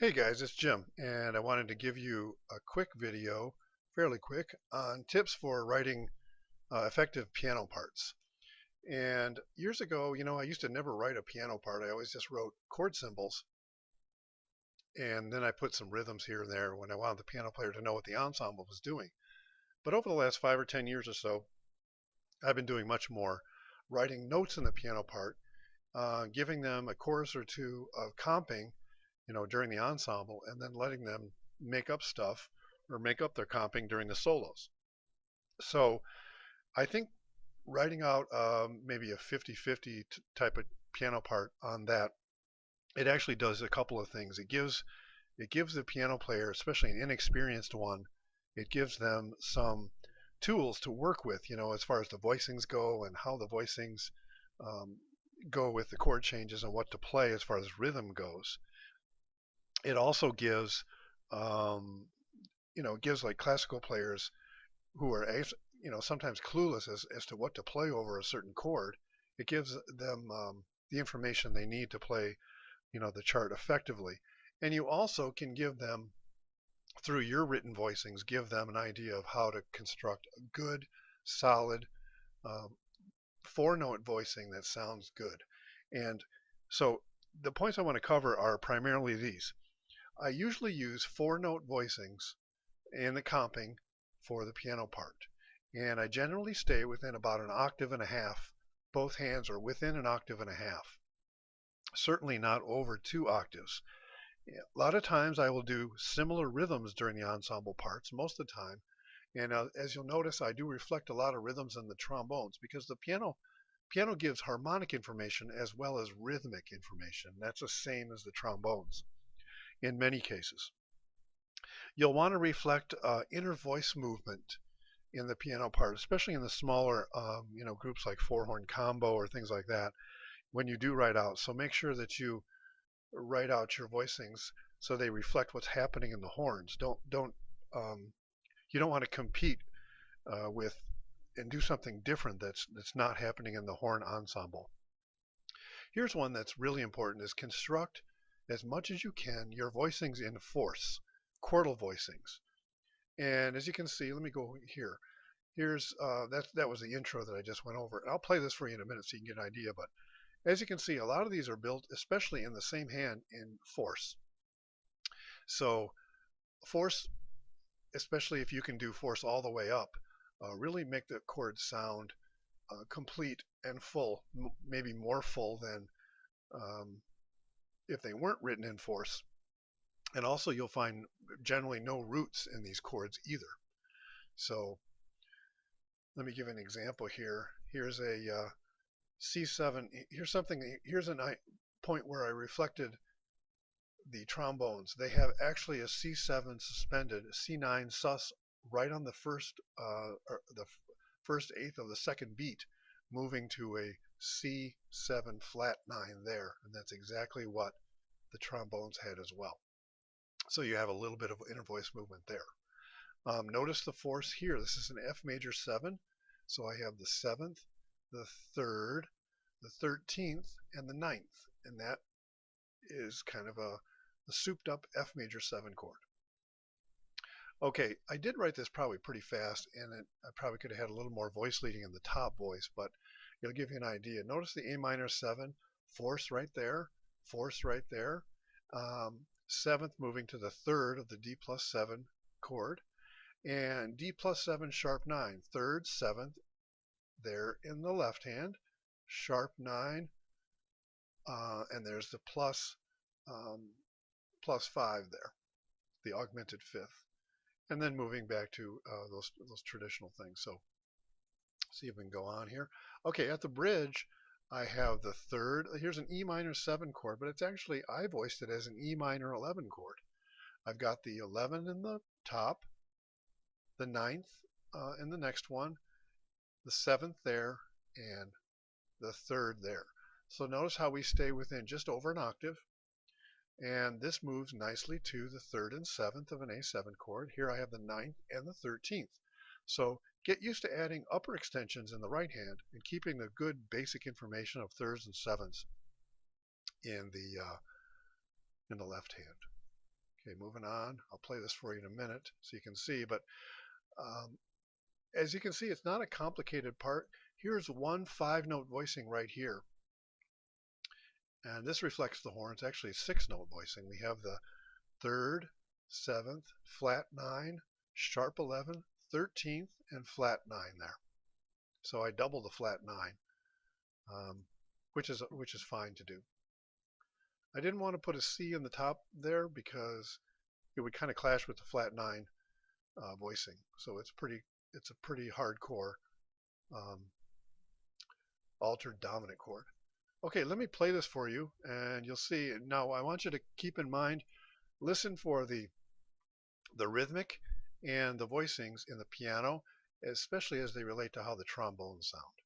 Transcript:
Hey guys, it's Jim, and I wanted to give you a quick video, fairly quick, on tips for writing effective piano parts. And years ago, I used to never write a piano part. I always just wrote chord symbols, and then I put some rhythms here and there when I wanted the piano player to know what the ensemble was doing. But over the last 5 or 10 years or so, I've been doing much more, writing notes in the piano part, giving them a chorus or two of comping during the ensemble, and then letting them make up stuff or make up their comping during the solos. So I think writing out maybe a 50-50 type of piano part on that, it actually does a couple of things. It gives the piano player, especially an inexperienced one, it gives them some tools to work with, as far as the voicings go and how the voicings um, go with the chord changes and what to play as far as rhythm goes. It also um, gives like classical players who are, sometimes clueless as to what to play over a certain chord. It gives them the information they need to play, the chart effectively. And you also can give them, through your written voicings, give them an idea of how to construct a good, solid, um, four-note voicing that sounds good. And so the points I want to cover are primarily these. I usually use four-note voicings in the comping for the piano part. And I generally stay within about an octave and a half. Both hands are within an octave and a half. Certainly not over 2 octaves. A lot of times I will do similar rhythms during the ensemble parts, most of the time. And as you'll notice, I do reflect a lot of rhythms in the trombones because the piano gives harmonic information as well as rhythmic information. That's the same as the trombones in many cases. You'll want to reflect inner voice movement in the piano part, especially in the smaller, groups like four-horn combo or things like that, when you do write out. So make sure that you write out your voicings so they reflect what's happening in the horns. Um, you don't want to compete with and do something different that's not happening in the horn ensemble. Here's one that's really important: is construct as much as you can your voicings in force, chordal voicings. And as you can see, let me go here. Here's that was the intro that I just went over. And I'll play this for you in a minute so you can get an idea. But as you can see, a lot of these are built, especially in the same hand, in force. So force, especially if you can do force all the way up, really make the chords sound complete and full, maybe more full than um, if they weren't written in force. And also, you'll find generally no roots in these chords either. So let me give an example here. Here's a C7. Here's something. Here's a point where I reflected the trombones. They have actually a C7 suspended, a C9 sus right on the first eighth of the second beat, moving to a C7 flat 9 there, and that's exactly what the trombones had as well. So you have a little bit of inner voice movement there. Notice the force here. This is an F major 7. So I have the 7th, the 3rd, the 13th, and the 9th. And that is kind of a souped up F major 7 chord. Okay, I did write this probably pretty fast, and I probably could have had a little more voice leading in the top voice, but it'll give you an idea. Notice the A minor 7, force right there, force right there. 7th moving to the 3rd of the D plus 7 chord, and D plus 7 sharp 9, 3rd, 7th there in the left hand, sharp 9, and there's the um, plus 5 there, the augmented 5th, and then moving back to those traditional things. So see if we can go on here. Okay, at the bridge, I have the 3rd. Here's an E minor 7 chord, but it's actually, I voiced it as an E minor 11 chord. I've got the 11 in the top, the 9th in the next one, the 7th there, and the 3rd there. So notice how we stay within just over an octave, and this moves nicely to the 3rd and 7th of an A7 chord. Here I have the 9th and the 13th. So get used to adding upper extensions in the right hand and keeping the good basic information of 3rds and 7ths in the left hand. Okay, moving on. I'll play this for you in a minute so you can see, but um, as you can see, it's not a complicated part. Here's one 5-note voicing right here, and this reflects the horn. It's actually 6-note voicing. We have the 3rd, 7th, flat 9, sharp 11, 13th, and flat 9 there. So I double the flat 9, which is fine to do. I didn't want to put a C in the top there because it would kind of clash with the flat 9 voicing. So it's a pretty hardcore um, altered dominant chord. Okay, let me play this for you, and you'll see. Now I want you to keep in mind, listen for the rhythmic and the voicings in the piano, especially as they relate to how the trombones sound.